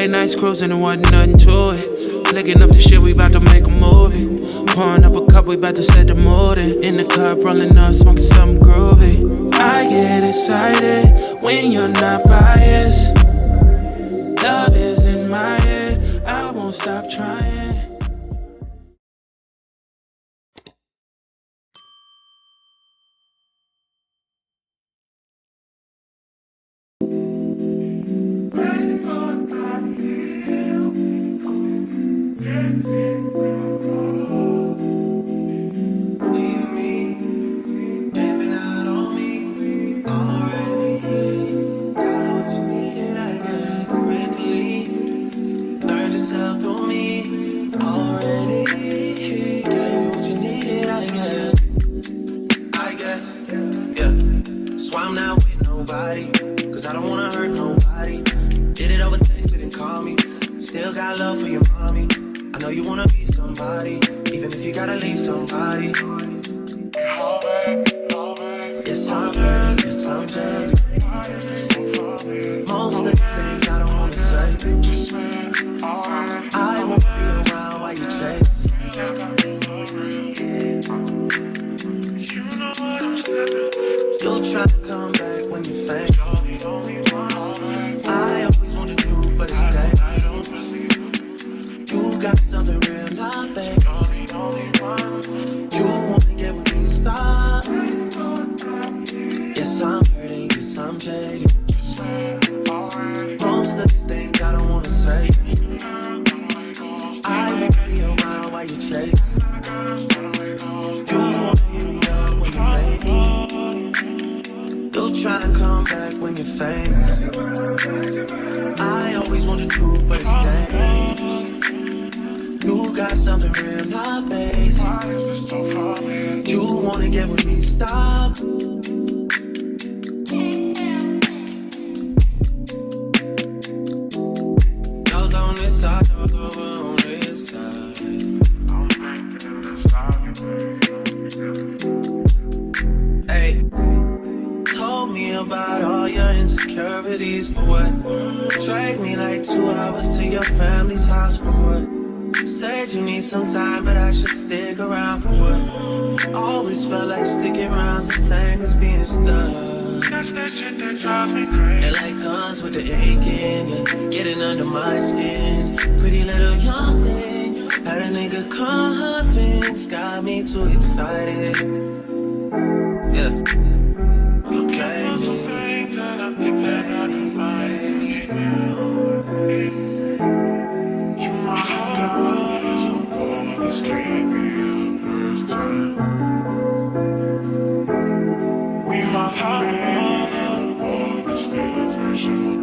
late nights cruising and wasn't nothing to it. Flicking up the shit, we about to make a movie. Pouring up a cup, we about to set the mood in the cup, rolling up, smoking something groovy. I get excited when you're not biased. Love is in my head, I won't stop trying. Cause I don't wanna hurt nobody. Did it over text, didn't call me. Still got love for your mommy. I know you wanna be somebody, even if you gotta leave somebody. Yes, I'm hurting, yes, I'm jaded. Most of the things I don't wanna say. I won't be around while you chase. You try to come back when you faint. I always want the truth, but it's dangerous. You got something real, not fake. You wanna get with me, stop. Yes, I'm hurting, yes, I'm jaded. Most of these things I don't wanna say. I won't be around while you chase. You wanna hear me up when you make it. You try and come back when you're famous. I always want the truth, but it's dangerous. You got something real, not basic. You wanna get with me, stop. Those on this side, those over on this side. Hey, told me about all your insecurities for what? Dragged me like 2 hours to your family's house for what? Said you need some time, but I should stick around for what? Always felt like sticking around's the same as being stuck. That's that shit that drives me crazy. And like guns with the aching, getting under my skin. Pretty little young thing, had a nigga convinced, got me too excited. Yeah, you play me, you play me. You my heart is on for this can't be your first time. We my heart for this day for sure.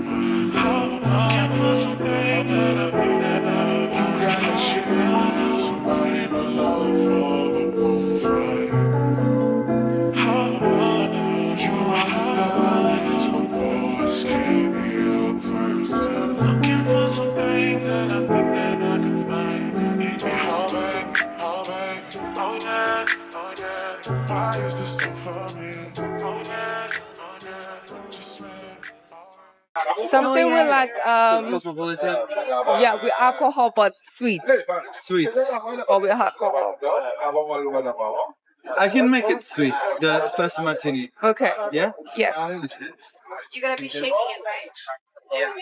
I'm looking for some things that I've been at. You gotta share with somebody but love for the bonfire. You my heart is on for this can't be your first time. Looking for some things that I've been at I can find. Give me all back, oh yeah, oh yeah. Why is this so for me? Oh yeah, just Something with like Cosmopolitan. yeah, with alcohol but sweet Sweet. or with alcohol. I can make it sweet. The espresso martini. Okay. Yeah? Yeah. You're gonna be shaking it, right? Yes.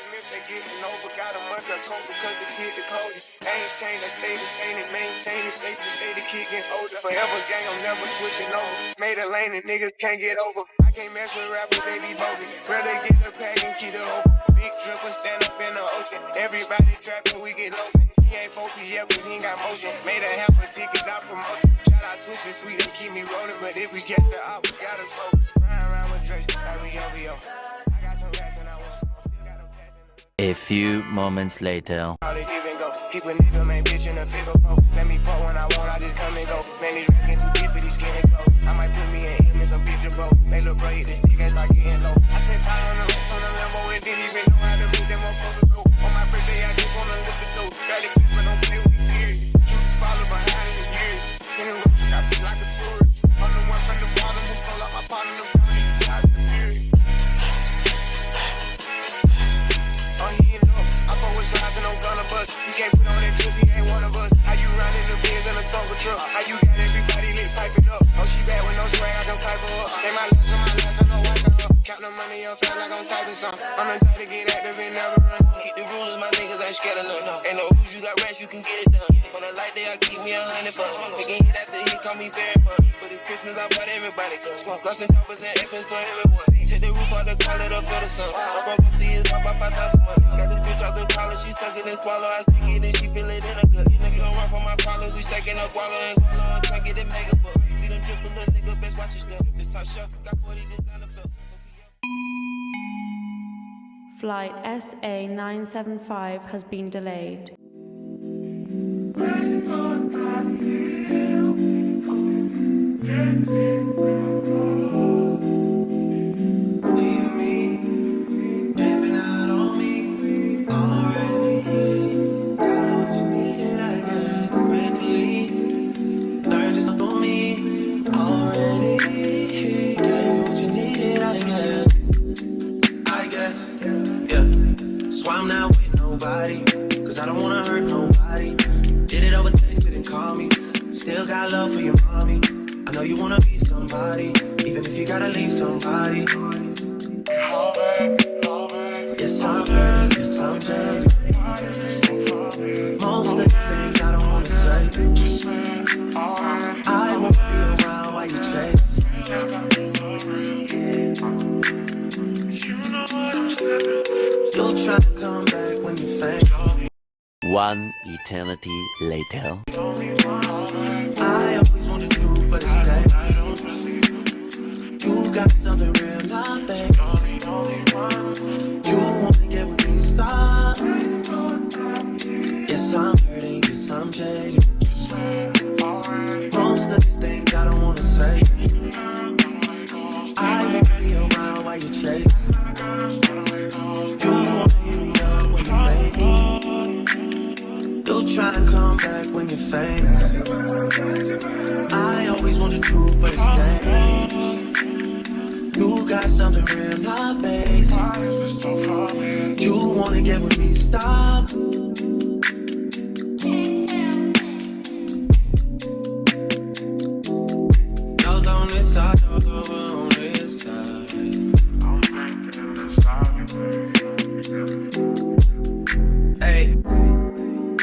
If they getting over, got them under a coat because the kid the coldest. Ain't changed, I stay the same and maintain it. Safe to say the kid getting older. Forever gang, I'm never switching over. Made a lane and niggas can't get over. I can't mess with rappers, they be bogus. Rather get the pack and keep it open. Big dripper stand up in the ocean. Everybody trapping, we get lost. He ain't focused yet, but he ain't got motion. Made a half a ticket, not promotion. Shout out Sushi Sweet and keep me rolling. But if we get the op, we gotta smoke. Ride around with Drake, like we OVO. I got some rats and I want some. A few moments later. Keep a nigga, man, bitch in a figure four. Let me fuck when I want, I just come and go. Man, these rapping too deep for these skinny clothes. I might put me in him in some picture, bro. They look bro, hit this nigga as like getting low. I spent time on the racks on the Lambo and didn't even know how to move them motherfuckers go. On my birthday, I just wanna lift the dough. Barely fit, but don't play with me, period. You just follow behind the years. In the road, I feel like a tourist. I'm the one from the bottom who sold out my partner, the promise, God, the period. us. You can't put on that drip, he ain't one of us. How you riding the Benz in a Tonka truck? How you got everybody lit piping up? Oh, she bad with no swag, I can pipe her up. Ain't my last on my last, I know wipe her up. Count the money up, feel like I'm typing something. I'm the type to get active and never run. Keep the rulers, my niggas ain't scared of none. Ain't no rules, you got rest, you can get it done. On a light day, I keep me 100 bucks. Making hit after hit, call me very fun. For the Christmas, I bought everybody. Smoke guns and choppers and effing for everyone. Take the roof out the collar, the feel the sun. I'm broke, see it's about 5,000 money. Got this bitch off the collar, she suckin' and swallow. I stick it and she feel it in her gut. Nigga don't run for my problems, we stacking up wallow and gualo and try get it mega book. See them triple little nigga, best watch your step. This top shop, got 40 designer belts. Flight SA975 has been delayed. Leave me, dipping out on me, already. Got what you needed, I got it quickly. Learn just for me, already. Got you what you needed, I guess, yeah. So I'm not with nobody, cause I don't wanna hurt nobody. Did it over text, didn't call me. Still got love for your mommy. I know you wanna be somebody, even if you gotta leave somebody. Yes, I'm hurting, yes, I'm jaded. Most of the things I don't wanna say. I won't be around while you chase. You'll try to come back when you faint. One eternity later. I always want the truth, but it's dangerous. You got something real, not fake. You wanna get with me, stop. Yes, I'm hurting, yes, I'm jaded. Most of these things I don't wanna say. I won't be around while you chase. You wanna hit me up when you make it. You'll try and come back when you're famous. I always want the truth, but it's dangerous. You got something real, not basic. You wanna get with me, stop. Y'all's on this side, talk over on this side. Hey,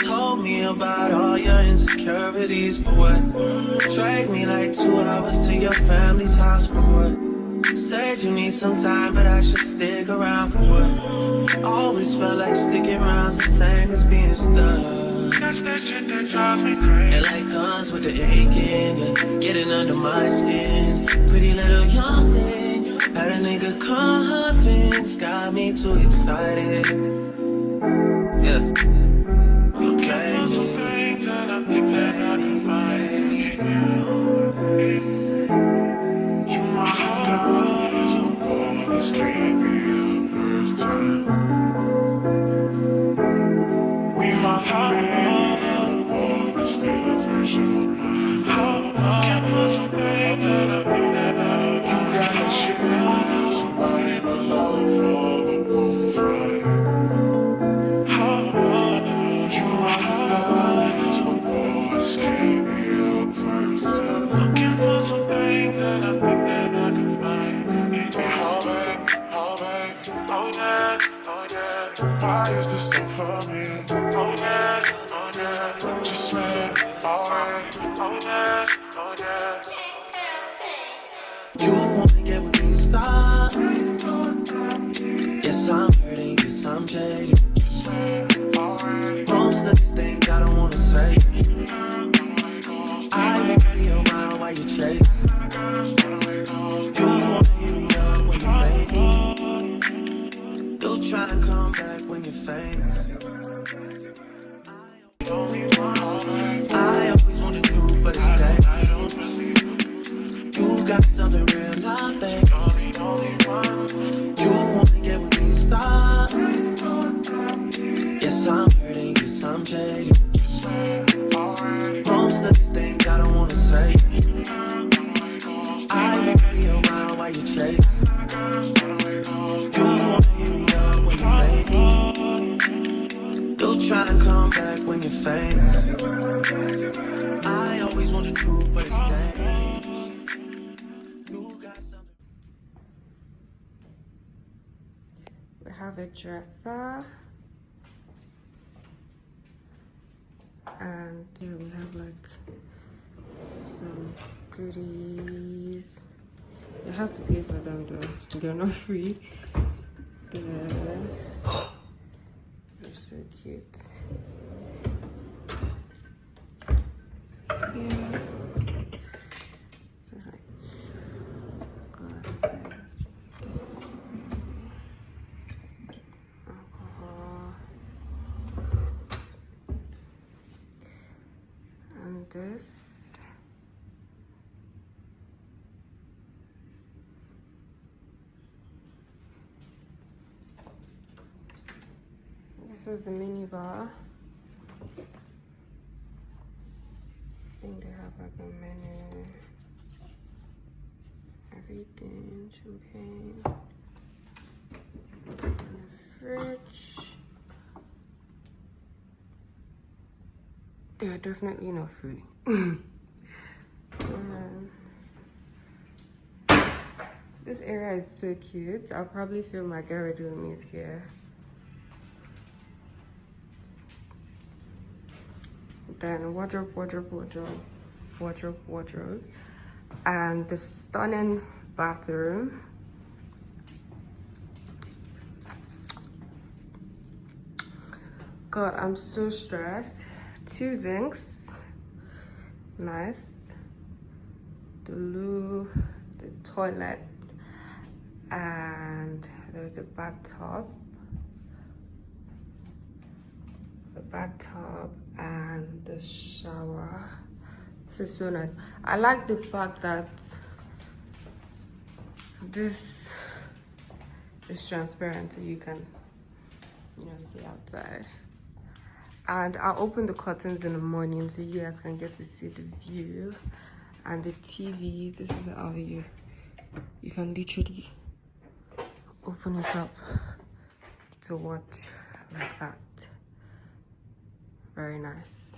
told me about all your insecurities for what? Drag me like 2 hours to your family's house for what? Said you need some time, but I should stick around for what? Always felt like sticking around's the same as being stuck. That's that shit that drives me crazy. And like guns with the aching, yeah, getting under my skin. Pretty little young thing, had a nigga convinced, got me too excited. Yeah, you play me, you play me. You might have some for this can't be the first time. We might have been for the still version. I'm looking for some things that I've never. You got that shit with somebody but love for the bonfire. You might have this one for this can't be the first time. Looking for some things that I think that I can find. Oh yeah, oh yeah. Why is this so for me? Oh yeah, just say alright. Oh yeah. You wanna get with me, stop. Yes, I'm hurting, yes, I'm jaded. Most of these things I don't wanna say. I won't be around while you chase. You wanna hit me up when you make it. You'll try and come back when you're famous. I always want the truth, but it's dangerous. You got something real, not fake. You wanna get with me, stop. Yes, I'm hurting, yes, I'm jaded. Most of these things I don't wanna say. I won't be around while you chase. You wanna hit me up when you make it. You'll try and come come back when you're famous. I always want the truth, but it's dangerous. You got something. We have a dresser. And here we have like some goodies. You have to pay for them though. They're not free. They're so cute. Yeah. So like glasses. This is alcohol. And this. This is the mini bar. I think they have like a menu, everything, champagne, and a fridge. They're definitely not free. This area is so cute. I'll probably film my get ready with me here. Then wardrobe, and the stunning bathroom. God, I'm so stressed. 2 sinks, nice. The loo, the toilet, and there's a bathtub. And the shower. This is so nice. I like the fact that this is transparent so you can, see outside. And I'll open the curtains in the morning so you guys can get to see the view. And the TV, this is how you can literally open it up to watch like that. Very nice.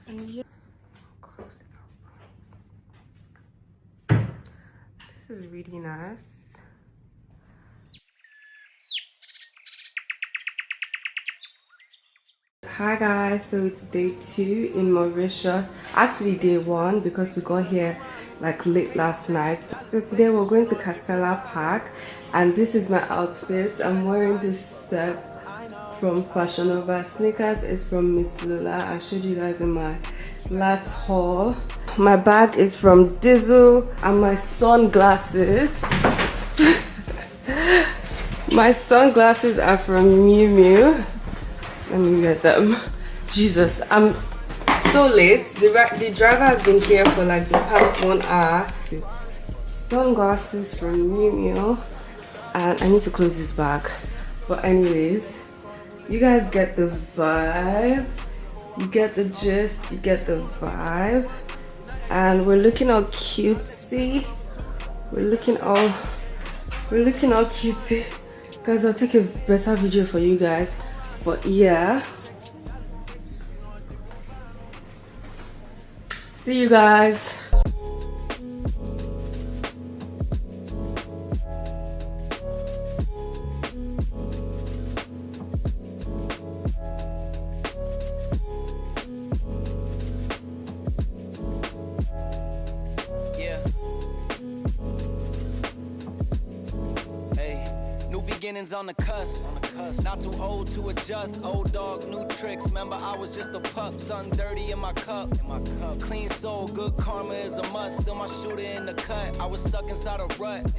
And yeah, close it up. This is really nice. Hi guys, so it's day 2 in Mauritius. Actually day 1 because we got here like late last night. So today we're going to Casella Park and this is my outfit. I'm wearing this set from Fashion Nova. Sneakers is from Miss Lula. I showed you guys in my last haul. My bag is from Dizzle and my sunglasses. My sunglasses are from Miu Miu. Let me get them. Jesus, I'm so late. The driver has been here for like the past 1 hour. Sunglasses from Miu Miu. And I need to close this bag. But anyways, you guys get the vibe. You get the gist. You get the vibe. And we're looking all cutesy. We're looking all cutesy. Guys, I'll take a better video for you guys. But yeah. See you guys. On the cusp, not too old to adjust. Old dog, new tricks. Remember, I was just a pup. Something dirty in my cup. Clean soul, good karma is a must. Still my shooter in the cut. I was stuck inside a rut.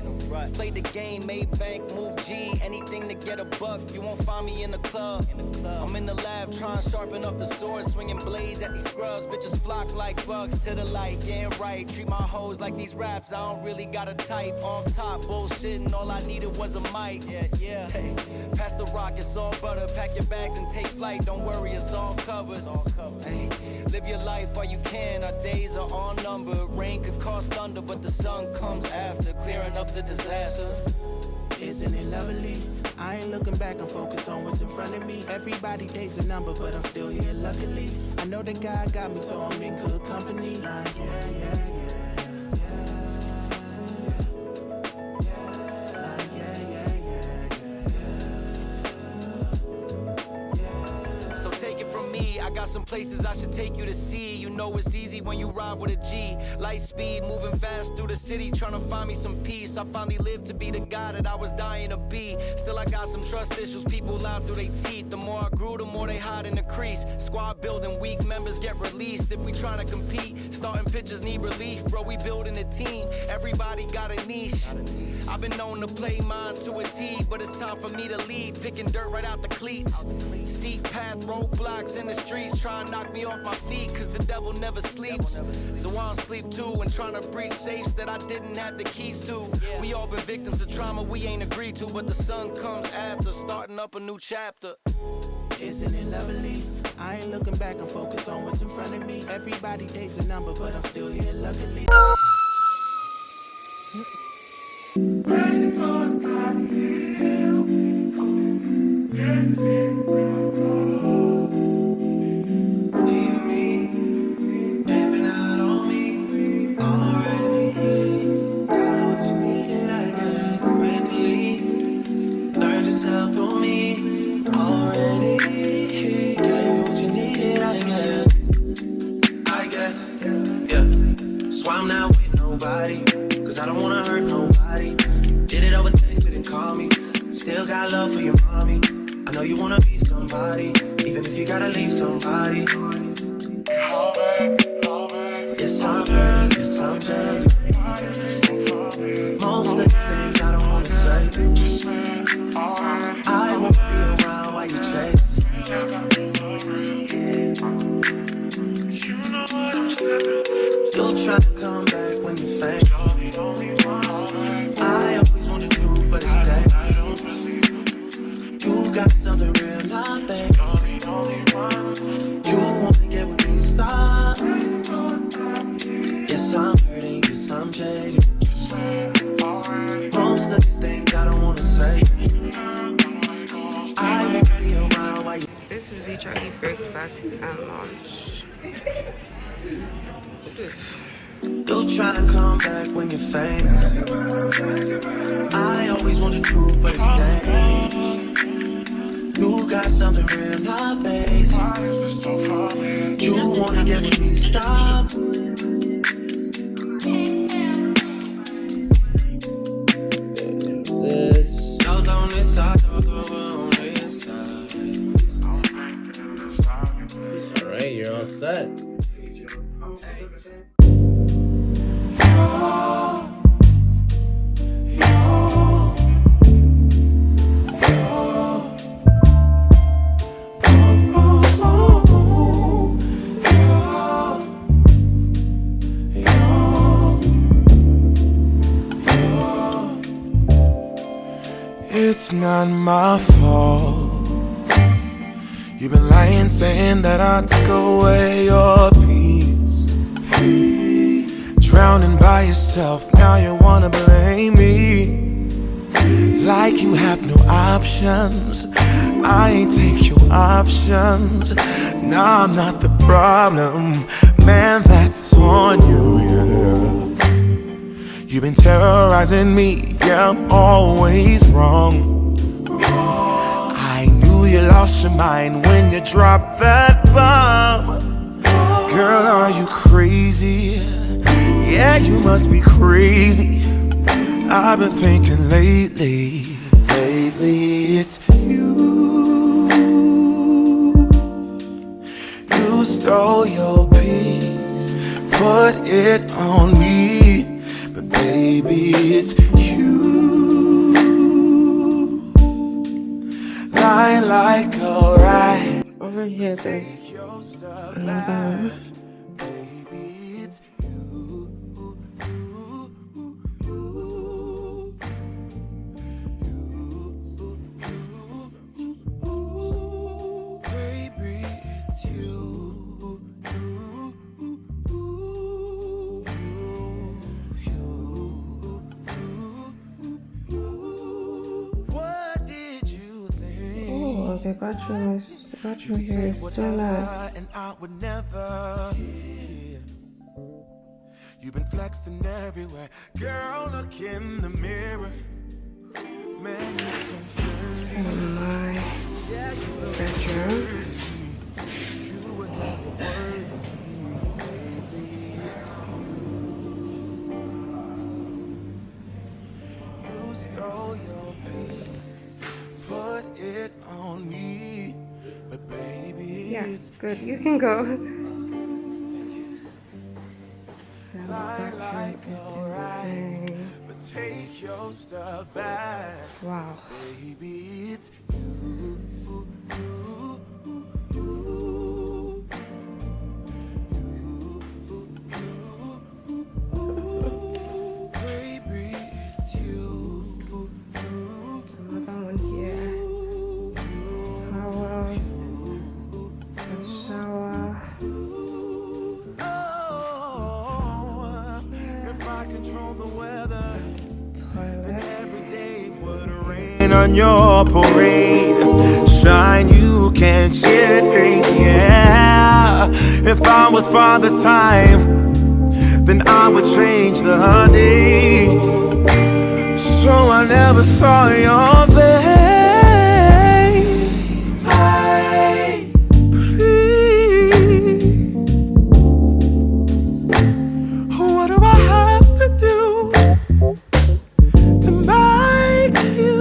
Played the game, made bank, move G. Anything to get a buck. You won't find me in the club. I'm in the lab trying to sharpen up the sword, swinging blades at these scrubs. Bitches flock like bugs to the light. Getting right. Treat my hoes like these raps. I don't really got a type. Off top, bullshitting. All I needed was a mic. Yeah. Hey, pass the rock, it's all butter. Pack your bags and take flight. Don't worry, it's all covered. Hey, live your life while you can. Our days are all numbered. Rain could cause thunder, but the sun comes after, clearing up the disaster. Isn't it lovely? I ain't looking back, I'm focused on what's in front of me. Everybody dates a number, but I'm still here luckily. I know that God got me, so I'm in good company. Like, yeah, yeah, yeah. I got some places I should take you to see. You know it's easy when you ride with a G. Light speed, moving fast through the city, trying to find me some peace. I finally lived to be the guy that I was dying to be. Still I got some trust issues, people lie through their teeth. The more I grew, the more they hide in the crease. Squad building, weak members get released. If we trying to compete, starting pitchers need relief. Bro, we building a team, everybody got a niche. I've been known to play mine to a T, but it's time for me to lead. Picking dirt right out the cleats. Steep path, roadblocks in the streets, trying to knock me off my feet, cause the devil never sleeps. So I don't sleep too, and trying to breach safes that I didn't have the keys to. We all been victims of trauma we ain't agreed to, but the sun comes after, starting up a new chapter. Isn't it lovely? I ain't looking back, I'm focused on what's in front of me. Everybody dates a number, but I'm still here luckily. Leave me, dipping out on me, already. Got what you needed, I got it quickly. Learned yourself to me, already. Got you what you needed, I guess, yeah. So I'm not with nobody, cause I don't wanna hurt nobody. Did it over text, didn't call me. Still got love for your mommy. I know you wanna be somebody, even if you gotta leave somebody. Yes, I'm hurt, yes, I'm jaded. Most of the things I don't wanna say. I won't be around while you chase. You'll try to come back when you faint. I always want the truth, but it's dangerous. You got something real, not babe. You wanna get with me, stop. Yes, I'm hurting, yes, I'm jaded. Most of these things I don't wanna say. I won't be around while you. This is literally breakfast and lunch. You'll try to come back when you're famous. I always want the truth, but it's dangerous. You got something real, not basic. You wanna get with me, stop. Those on this side, those over on this side. Alright, you're all set. It's not my fault. You've been lying, saying that I took away your peace. Drowning by yourself, now you wanna blame me. Like you have no options. I ain't take your options. Nah, I'm not the problem. Man, that's on you, yeah. You've been terrorizing me, yeah, I'm always wrong. I knew you lost your mind when you dropped that bomb. Girl, are you crazy? Yeah, you must be crazy. I've been thinking lately it's you. You stole your peace, put it on me. But baby, it's you. Lying like a rat. Over here there's another. What did you the bathroom here is so nice. And I would never. You've been flexing everywhere. Girl, look in the mirror. Man, you're so So my bedroom. you were never worthy. You stole your peace, put it on me, but baby. Yes, good. You can go. The bathroom is insane. But take your stuff back. Wow. Baby, it's you. Baby, it's you. Another one here. Towels. A shower. If I control the weather, Toilet. every day would rain on your parade. Shine, you can't chase, yeah. If I was Father Time, then I would change the day. So I never saw your face. Hey, please. What do I have to do to make you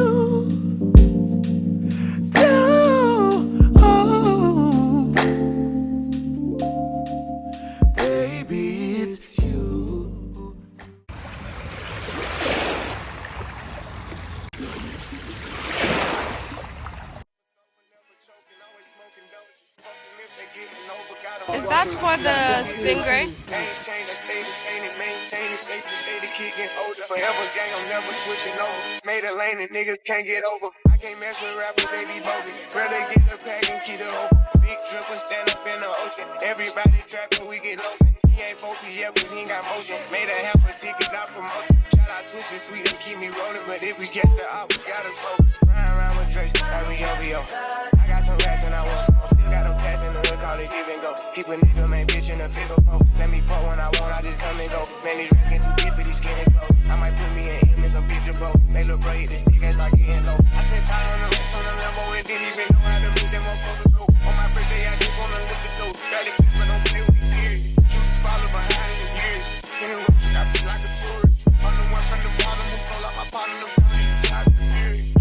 go? Oh, baby, it's you. Is that for the stingray? Maintain, I stay the same and maintain. It's safe to say the kid getting older. Forever gang, I'm never switching over. Made a lane and niggas can't get over. I can't mess with rappers, they be bogus. Rather get the pack and keep it open. Big dripper stand up in the ocean. Everybody trapping, we get lost. He ain't focused yet, but he ain't got motion. Made a half a ticket, not promotion. Shout out switching sweet and keep me rolling. But if we get the out, we gotta slow. Run around with Drake, like we OVO. I got some rats and I want some. Still got them pass in the hood, call it give and go. Keep a nigga, man, bitch in a figure four. Let me fuck when I want, I just come and go. Man, these rats too deep for these skinny clothes. I might put me in him in some picture, bro. They look bright, this nigga start getting low. I spent time on the racks on the Lambo and didn't even know how to move them motherfuckers go. On my birthday, I just wanna look at those. Barely fit, but don't play with me, period. You just follow behind in years. In the road, I feel like a tourist. I'm the one from the bottom who sold out my partner, the police, God, period.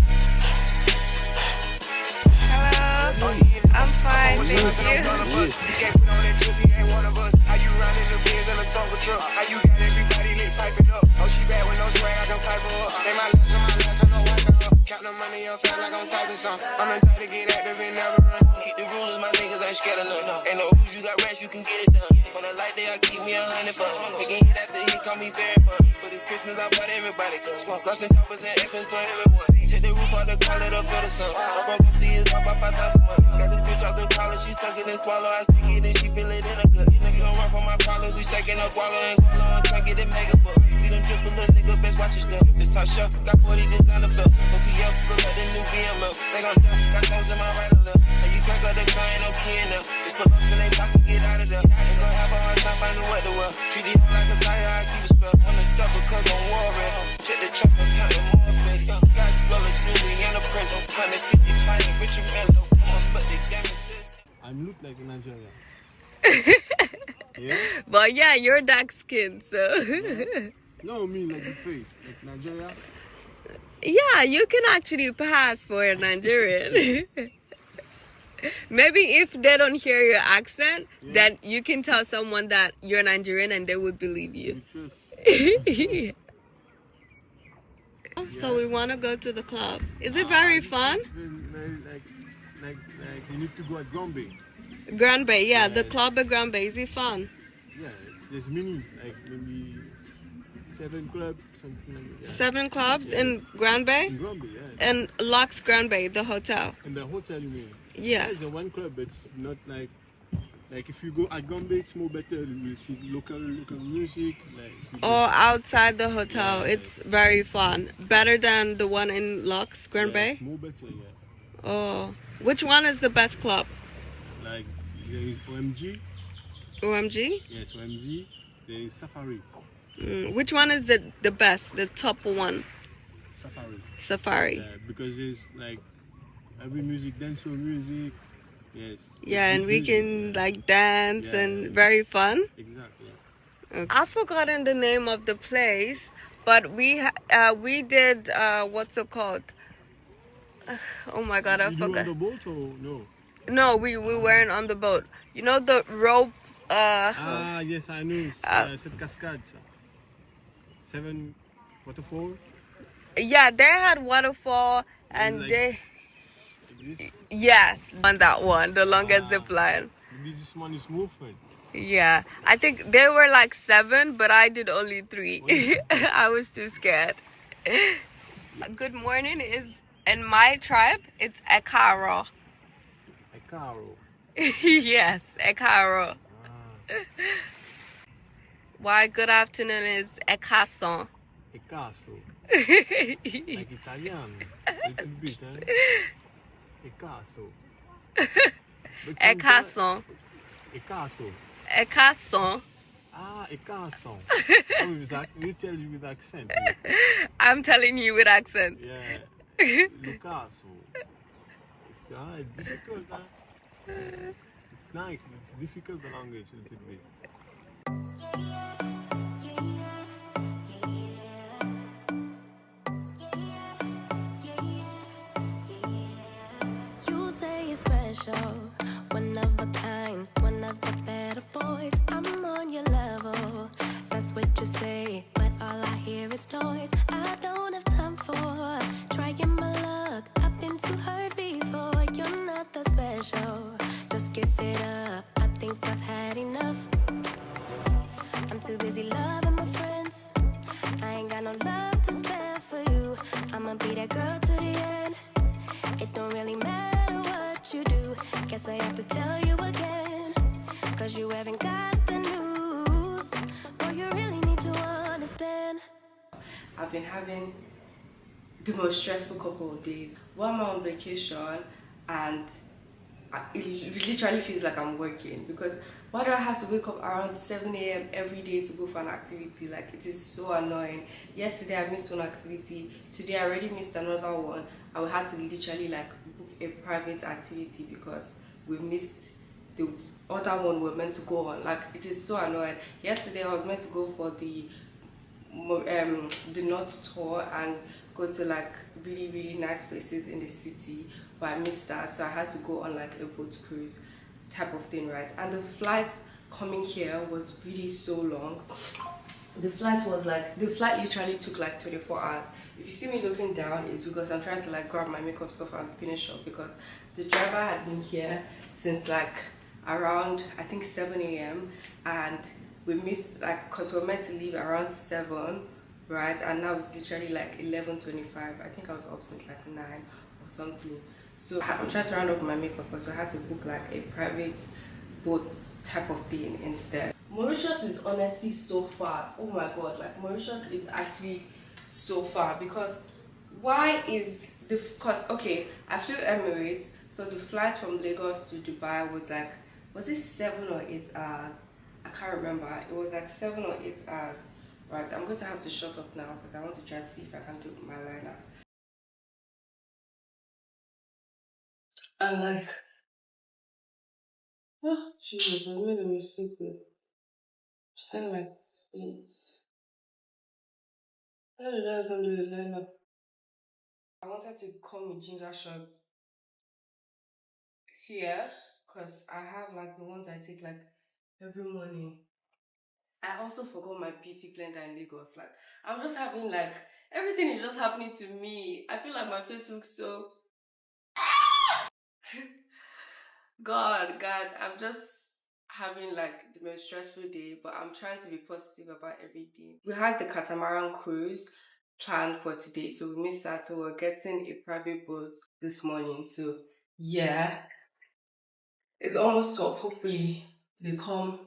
Hello. I'm fine, thank you. He can't put on that drip, he ain't one of us. How you riding the Benz in a Tonka truck? How you got everybody lit piping up? Oh, she bad with no swag, I can pipe her up. They my last, no wipe her up. Count the money up, feel like I'm typing some. I'm the type to get active and never run. Keep the rules, my niggas ain't scared of none. Ain't no rules, you got rest, you can get it done. On a light day, I keep me 100 bucks. Making hit after hit, call me very fun. For the Christmas, I bought everybody guns. Guns and choppers and F's for everyone. Take the roof out the collar, the for the sun. I'm broke, I see it drop by 5,000 months. Got this bitch off the collar, she suck it and swallow. I stick it and she feel it in her gut. Nigga don't run for my problems, we stacking up wallow and gualo and try get it mega buck. See them triple little nigga, best watch your step. This top shelf, got 40 designer belts. No PF, look like the new BML. They gon' dump, got clothes in my right and left. And you crack up the car, ain't no key in there. Just put us in they box and get out of there. Ain't gon' have a hard time finding what to wear. Treat these hoes like a tire, I keep it spell. On the step because I'm worried. Check the trucks, I'm counting more fake. Sky swelling, newly in a prison. 150 flying, bitch, you mellow. Come on, but they damn it. I look like in Nigeria. But yeah, you're dark skinned, so. No, I mean like the face, like Nigeria. Yeah, you can actually pass for a Nigerian. Maybe if they don't hear your accent, then you can tell someone that you're Nigerian and they would believe you. So we want to go to the club. Is it very fun? Like you need to go at Gombe. Grand Bay, yeah, the club at Grand Bay. Is it fun? Yeah, there's many, like maybe 7 clubs, something like that. 7 clubs in Grand Bay? In Grand Bay, yeah. And Lux Grand Bay, the hotel. In the hotel, you mean? Yes. There's a one club, but it's not like if you go at Gombe, it's more better. You will see local music. Like Outside the hotel, it's very fun. Better than the one in Lux Grand Bay? It's more better, yeah. Oh, Which one is the best club? Like there is OMG. OMG? Yes, OMG. There is Safari. Which one is the best, the top one? Safari. Safari. Yeah, because there's like every music, dancehall music. Yes. Yeah, and we can like dance and very fun. Exactly. Okay. I've forgotten the name of the place, but we did what's it called? Oh my God, I forgot. You on the boat or no? No, we weren't on the boat. You know the rope. Yes, I know. Cette cascade. 7 waterfall. Yeah, they had waterfall and like yes, on that one, the longest zip line. This one is movement. Yeah, I think they were like 7, but I did only 3. I was too scared. Good morning is in my tribe. It's Ekaro. Ekaro. Yes, Ekaro. Why good afternoon is Ekason. Ekaso. Like Italian. Little bit, eh? Ekaso. Ekason. Ekaso. Ekason. Ekason. We tell you with accent. I'm telling you with accent. Yeah. Lucaso. It's difficult, huh? It's nice. It's difficult, the language a little bit. You say you're special, one of a kind, one of the better boys. I'm on your level, that's what you say, but all I hear is noise. I don't have time for trying my luck. I've been too hurt before. You're not that special, just give it up. I think I've had enough. I'm too busy loving my friends. I ain't got no love to spare for you. I'ma be that girl to the end. It don't really matter what you do. Guess I have to tell you again, 'cause you haven't got the news. Boy, you really need to understand. I've been having the most stressful couple of days. While I'm on vacation and it literally feels like I'm working, because why do I have to wake up around 7 a.m. every day to go for an activity? Like, it is so annoying. Yesterday I missed one activity, today I already missed another one, and we had to literally like book a private activity because we missed the other one we were meant to go on. Like, it is so annoying. Yesterday I was meant to go for the North tour and go to like really nice places in the city, but I missed that, so I had to go on like a boat cruise type of thing, right? And the flight coming here was really so long. The flight literally took like 24 hours. If you see me looking down, it's because I'm trying to like grab my makeup stuff and finish up, because the driver had been here since like around I think 7 a.m. and we missed, like, because we were meant to leave around 7, right? And now it's literally like 11:25. I think I was up since like 9 or something. So I'm trying to round up my makeup, so I had to book like a private boat type of thing instead. Mauritius is honestly so far. Oh my god, like Mauritius is actually so far, because why is the, because okay, I flew Emirates, so the flight from Lagos to Dubai was like, was it 7 or 8 hours? I can't remember. It was like 7 or 8 hours. Right, I'm going to have to shut up now because I want to try to see if I can do my liner. And like, oh Jesus, I made a mistake with send my face. How did I even do the liner? I wanted to comb with ginger shots here because I have like the ones I take like every morning. I also forgot my beauty blender in Lagos. Like, I'm just having like, everything is just happening to me. I feel like my face looks so... God, guys, I'm just having like the most stressful day, but I'm trying to be positive about everything. We had the catamaran cruise planned for today, so we missed that, so we're getting a private boat this morning. So yeah, it's almost 12. Hopefully they come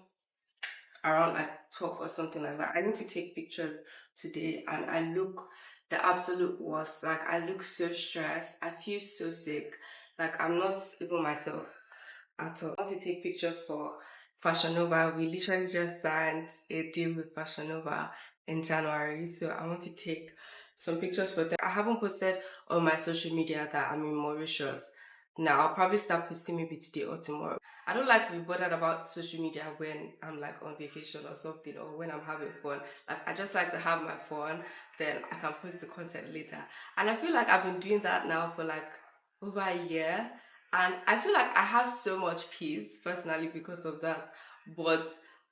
around like 12 or something like that. I need to take pictures today, and I look the absolute worst. Like, I look so stressed. I feel so sick. Like, I'm not even myself at all. I want to take pictures for Fashion Nova. We literally just signed a deal with Fashion Nova in January, so I want to take some pictures for them. I haven't posted on my social media that I'm in Mauritius. Now, I'll probably start posting maybe today or tomorrow. I don't like to be bothered about social media when I'm like on vacation or something, or when I'm having fun. Like, I just like to have my fun, then I can post the content later. And I feel like I've been doing that now for like over a year. And I feel like I have so much peace personally because of that. But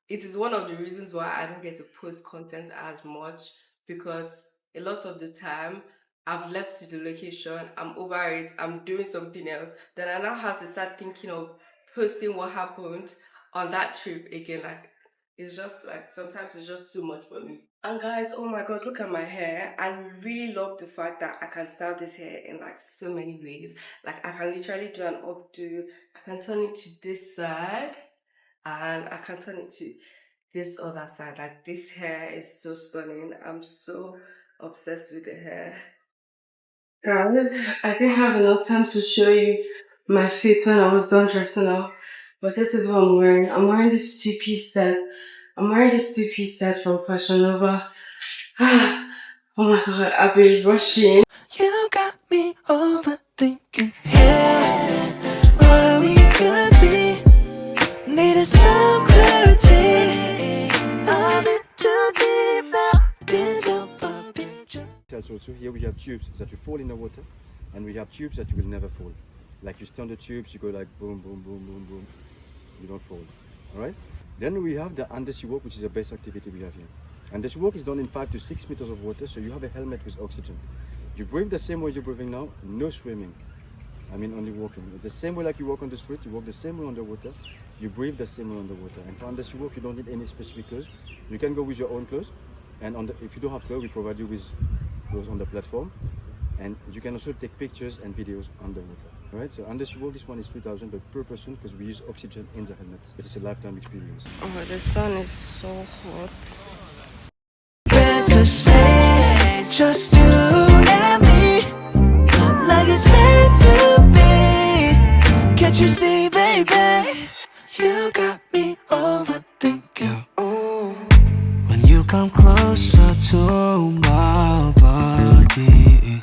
it is one of the reasons why I don't get to post content as much, because a lot of the time I've left to the location, I'm over it, I'm doing something else. Then I now have to start thinking of posting what happened on that trip again. Like, it's just like, sometimes it's just too much for me. And guys, oh my god, look at my hair. I really love the fact that I can style this hair in like so many ways. Like, I can literally do an updo, I can turn it to this side, and I can turn it to this other side. Like, this hair is so stunning. I'm so obsessed with the hair. Guys, I didn't have enough time to show you my fit when I was done dressing up, but this is what I'm wearing. I'm wearing this two-piece set. From Fashion Nova. Oh my god, I've been rushing. You got me overthinking here, where we could be. Needed some clarity. I'm in too deep now. Can't help but picture. Also, here we have tubes that you fall in the water, and we have tubes that you will never fall. Like, you stand the tubes, you go like boom, boom, boom, boom, boom. You don't fall. All right. Then we have the undersea walk, which is the best activity we have here. And this walk is done in 5 to 6 meters of water, so you have a helmet with oxygen. You breathe the same way you're breathing now, no swimming. I mean, only walking. It's the same way like you walk on the street, you walk the same way underwater, you breathe the same way underwater. And for undersea walk, you don't need any specific clothes. You can go with your own clothes. And if you don't have clothes, we provide you with clothes on the platform. And you can also take pictures and videos underwater. All right, so undersea walk, this one is 3,000, but per person, because we use oxygen in the helmet. It's a lifetime experience. Oh, the sun is so hot. Fantasies, just you and me, like it's meant to be. Can't you see, baby? You got me overthinking. When you come closer to my body,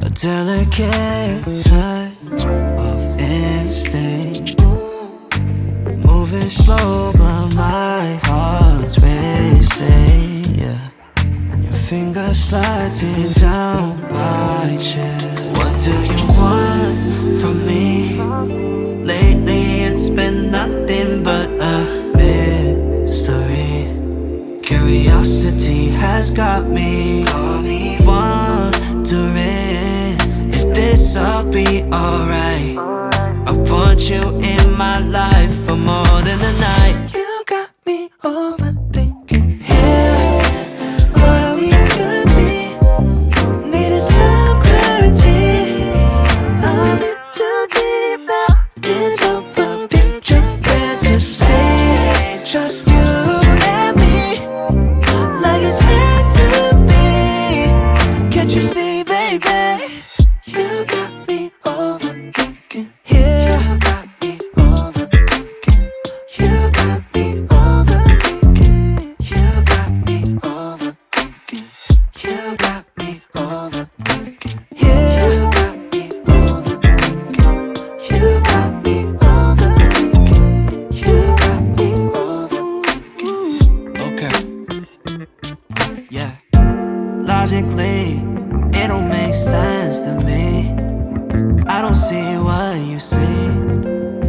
a delicate touch of instinct, moving slow but my heart's racing, yeah. Your fingers sliding down my chest. What do you want from me? Lately it's been nothing but a mystery. Curiosity has got me wondering if this'll be alright. I want you in my life for more than a night. You got me overthinking here, where we could be. Needed some clarity. I'm in too deep now. Can't help but picture fantasies, just you and me, like it's meant to be. Can't you see, baby? You got me overthinking here. You got me overthinking. You got me overthinking. You got me overthinking. You got me overthinking here. You got me overthinking. You got me overthinking. You got me overthinking. Okay. Yeah. Logically, it don't make sense to me. I don't see what you see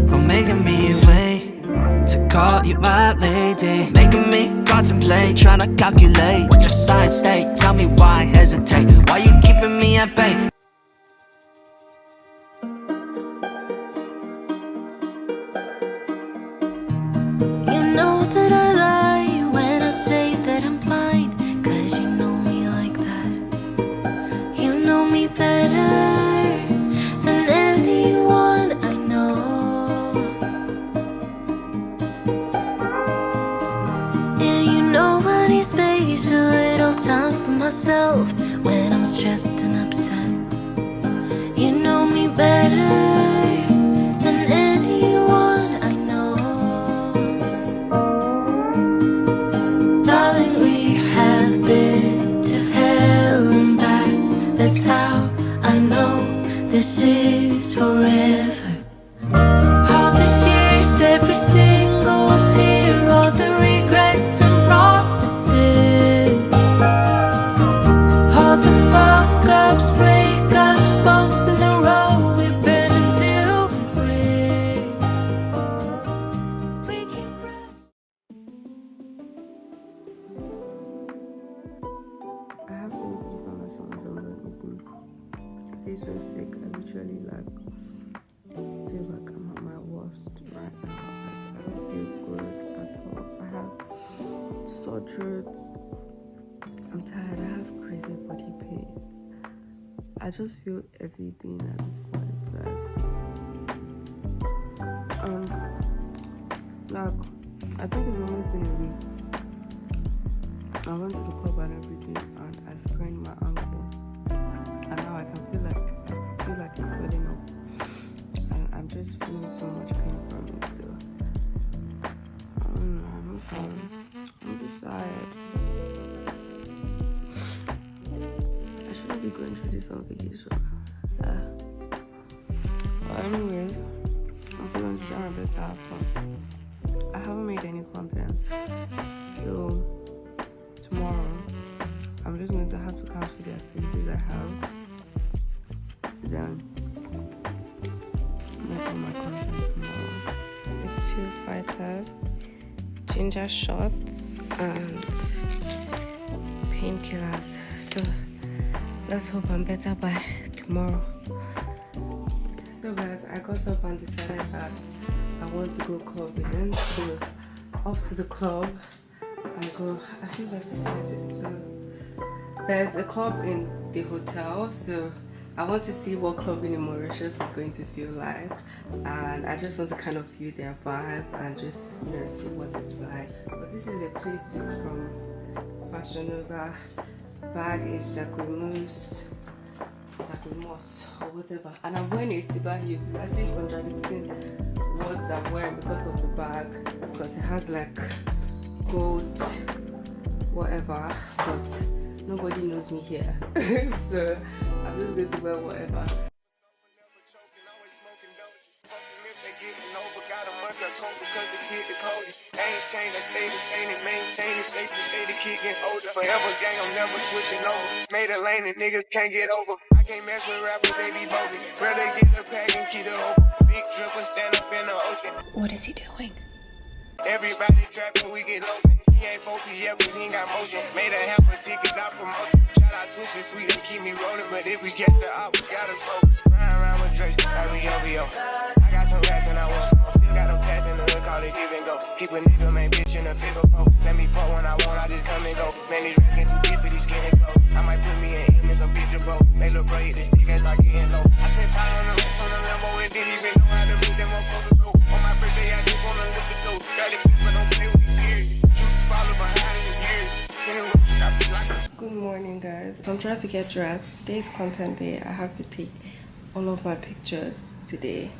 from making me wait to call you my lady, making me contemplate, trying to calculate what your side state. Tell me why hesitate, why you keeping me at bay. You know that I lie when I say that I'm fine, 'cause you know me like that. You know me better than anyone I know. Yeah, you know I need space, a little time for myself when I'm stressed and upset. You know me better than anyone I know. Darling, we have been to hell and back. That's how I know this is forever. All these years, every single tear, all the regrets and promises, all the fuck-ups, breakups, bumps in the road, we've been until we break. We keep rushing. I have things to do for myself as I'm not eating. I feel so sick. I literally feel like I'm at my worst right now. I don't feel good at all. I have sore throat. I'm tired. I have crazy body pains. I just feel everything at this point. I think it's almost been a week. I went to the club and everything, and I sprained my ankle, and now I feel like it's swelling up, and I'm just feeling so much pain from it. So I don't know. I'm not sure. I'm just tired. I shouldn't be going through this on vacation. But anyway, I'm still going to try my best to have fun. I haven't made any content, so tomorrow I'm just going to have to cancel the activities I have, then make all my content tomorrow. With 2 fighters, ginger shots, and painkillers. So let's hope I'm better by tomorrow. So guys, I got up and decided that I want to go clubbing. So off to the club I go. I feel like this place is so... There's a club in the hotel, so I want to see what clubbing in Mauritius is going to feel like, and I just want to kind of feel their vibe and just, you know, see what it's like. But this is a play suit from Fashion Nova. Bag is Jacquemus or whatever, and I'm wearing a silver heels. It's actually contradicting words I'm wearing because of the bag, because it has like gold whatever, but nobody knows me here. So I'm just going to wear whatever. Ain't changed, I stay the same and maintain it. Safe to say the kid get older. Forever gang, I'm never switching over. Made a lane and niggas can't get over. I can't mess with rappers, they be bogus. Rather get the pack and keep it open. Big dripper stand up in the ocean. What is he doing? Everybody trapping, we get lost. He ain't focused yet, but he ain't got motion. Made a half a ticket, not promotion. Shout out Switch and Sweet and keep me rolling. But if we get the op, we gotta smoke. Ride around with Drake, like we OVO. I got some rats and I want some. Still got a pass in the hood, call it give and go. Keep a nigga, man, bitch in a figure four. Let me fuck when I want, I just come and go. Man, these rackets too deep for these skinny clothes. I might put me in some bitch or both. They look bro, hit this stick and start getting low. I spent time on the rats on the Lambo and didn't even know how to make them motherfuckers go. On my birthday, I just wanna look at those. Barely fit, but don't play with me, period. Just follow behind in the years. Good morning, guys. I'm trying to get dressed. Today's content day. I have to take all of my pictures today.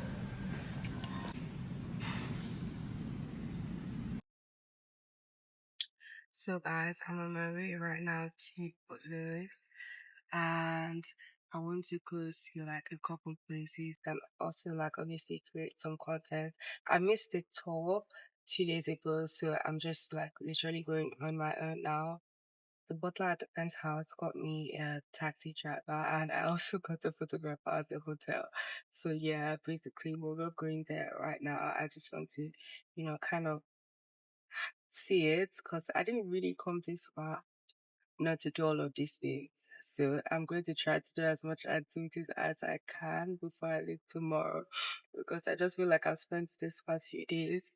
So guys, I'm on my way right now to couleurs, and I want to go see like a couple places and also like obviously create some content. I missed the tour 2 days ago, so I'm just like literally going on my own now. The butler at the penthouse got me a taxi driver, and I also got a photographer at the hotel. So yeah, basically we're not going there right now. I just want to, you know, kind of see it, because I didn't really come this far not to do all of these things. So I'm going to try to do as much activities as I can before I leave tomorrow, because I just feel like I've spent this past few days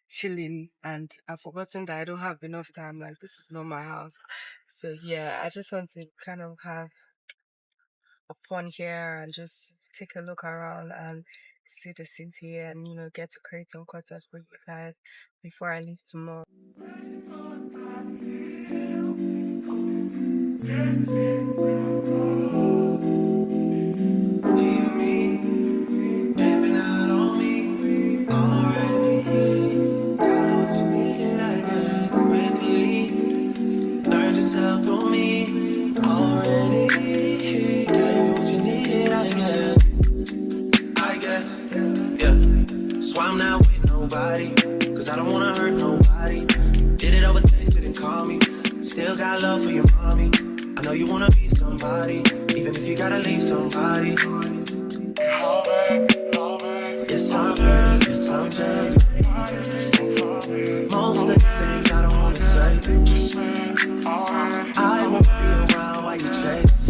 chilling and I've forgotten that I don't have enough time. Like, this is not my house. So yeah, I just want to kind of have fun here and just take a look around and see the city and, you know, get to create some content for you guys before I leave tomorrow. Cause I don't wanna hurt nobody. Did it over text, didn't call me. Still got love for your mommy. I know you wanna be somebody, even if you gotta leave somebody. Yes, I'm hurt, yes, I'm jaded. Most of the things I don't wanna say. I won't be around while you chase.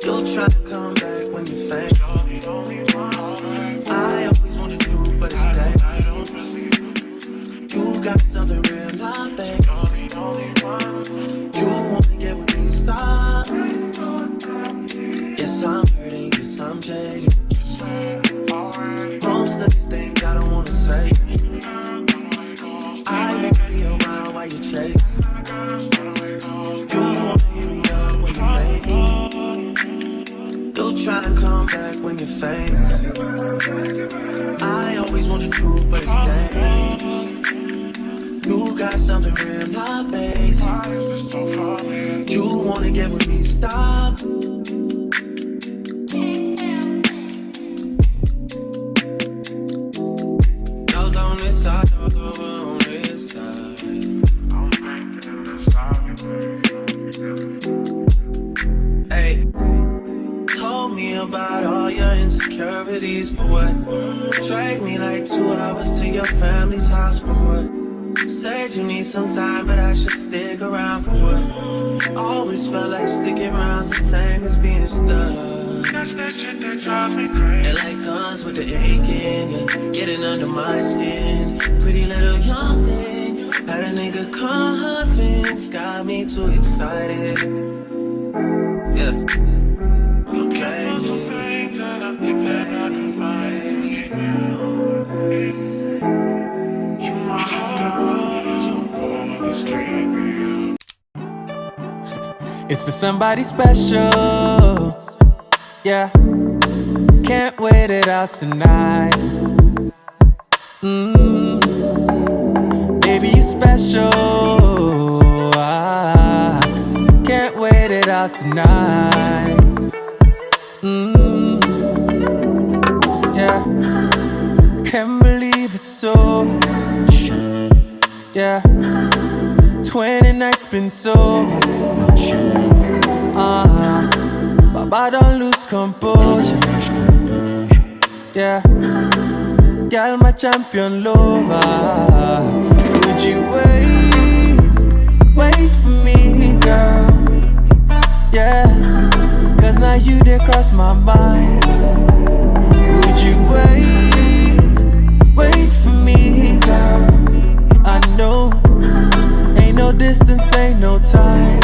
You'll try to come back when you faint. I always want the truth, but it's dangerous. You got something real, not bad. You wanna get with me, stop. Yes, I'm hurting, yes, I'm jaded. Most of these things I don't wanna say. I won't be around while you chase. You wanna hear me up when you make it. You'll try and come back when you're famous. I always want the truth, but it's dangerous. You got something real, not basic. You wanna get with me, stop. Those on this side, those over on this side. Hey, told me about all your insecurities for what? Drag me like 2 hours to your family's house for what? Said you need some time, but I should stick around for what? Always felt like sticking around's the same as being stuck. That's that shit that drives me crazy. And like guns with the aching, yeah, getting under my skin. Pretty little young thing, had a nigga convinced, got me too excited. Yeah, you play me, you play me. It's for somebody special, yeah. Can't wait it out tonight. Baby, you special. Can't wait it out tonight. Yeah. Can't believe it's so. Yeah. 20 nights been sober. Baba don't lose composure. Yeah. Girl, my champion lover. Would you wait for me, girl? Yeah. Cause now you did cross my mind. Would you wait for me, girl? I know. Ain't no distance, ain't no time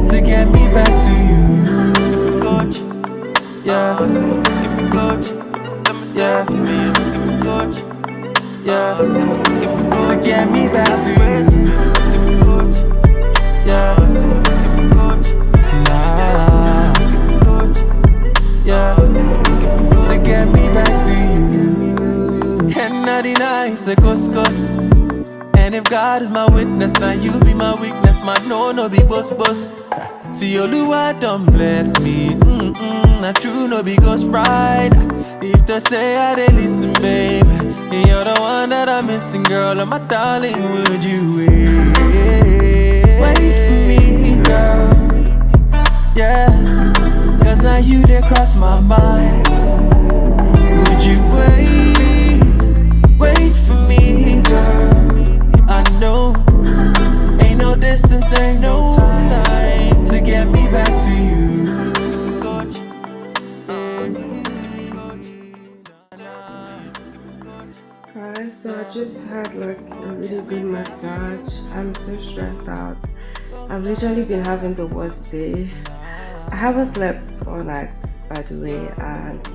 to get me back to you. Coach, yeah. Give me coach. Yeah. Give me coach. Yeah. To get me back to you. Give me coach. Yeah. Give me coach. Nah. Give me coach. Yeah. To get me back to you. And not deny it's a ghost. And if God is my witness, now you be my weakness. My no be boss. See Oluwa don't bless me. Not true, no be ghost ride. If they say I dey listen, baby, you're the one that I'm missing, girl. And my darling, would you wait for me, girl? Yeah, cause now you did cross my mind. Would you wait for me, girl? I know, ain't no distance, ain't no time to get me back to you. Alright, so I just had like a really good massage. I'm so stressed out. I've literally been having the worst day. I haven't slept all night, by the way, and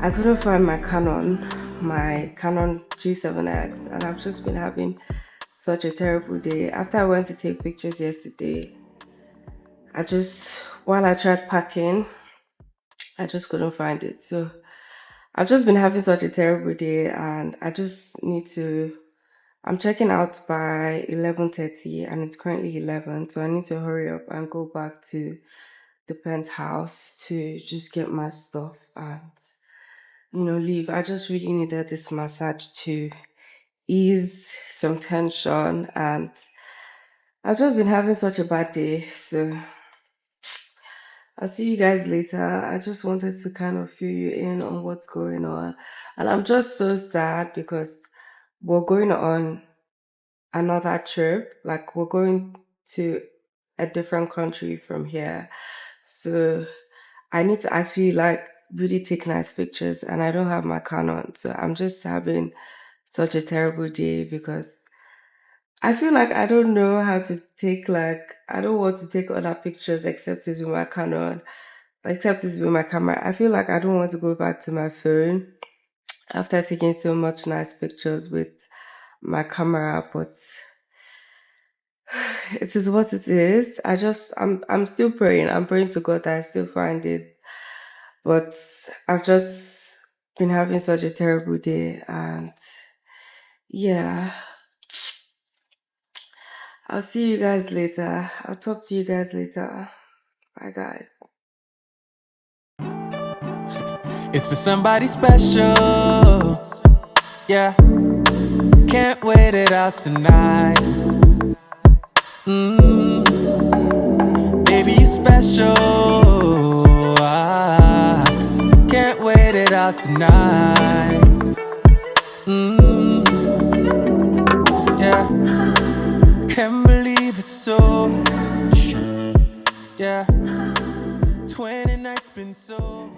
I couldn't find my Canon G7X, and I've just been having such a terrible day. After I went to take pictures yesterday, while I tried packing, I just couldn't find it. So I've just been having such a terrible day, and I just need to. I'm checking out by 11:30, and it's currently 11, so I need to hurry up and go back to the penthouse to just get my stuff and leave. I just really needed this massage to ease some tension, and I've just been having such a bad day, so I'll see you guys later. I just wanted to kind of fill you in on what's going on. And I'm just so sad because we're going on another trip. Like, we're going to a different country from here. So I need to actually like really take nice pictures, and I don't have my Canon. So I'm just having such a terrible day because I feel like I don't know how to take, like, I don't want to take other pictures except it's with my Canon, except it's with my camera. I feel like I don't want to go back to my phone after taking so much nice pictures with my camera, but it is what it is. I'm still praying. I'm praying to God that I still find it. But I've just been having such a terrible day, and yeah. I'll see you guys later. I'll talk to you guys later. Bye, guys. It's for somebody special. Yeah. Can't wait it out tonight. Baby, you special. Can't wait it out tonight. Yeah. Can't believe it's so. Yeah. 20 nights been so.